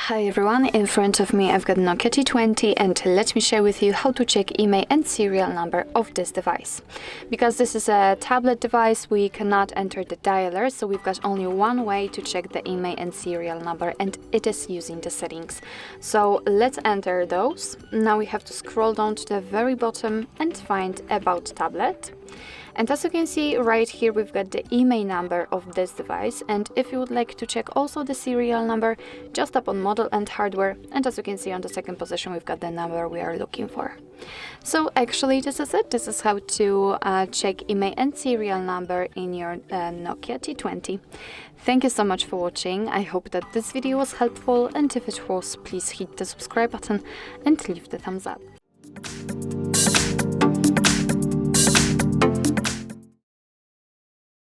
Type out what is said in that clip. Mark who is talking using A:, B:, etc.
A: Hi everyone, in front of me I've got Nokia T20 and let me share with you how to check IMEI and serial number of this device. Because this is a tablet device, we cannot enter the dialer, so we've got only one way to check the IMEI and serial number, and it is using the settings. So let's enter those. Now we have to scroll down to the very bottom and find About Tablet. And as you can see right here, we've got the IMEI number of this device, and if you would like to check also the serial number, just tap on Model and Hardware, and as you can see on the second position we've got the number we are looking for. So actually this is it. This is how to check IMEI and serial number in your Nokia T20. Thank you so much for watching. I hope that this video was helpful, and if it was, please hit the subscribe button and leave the thumbs up.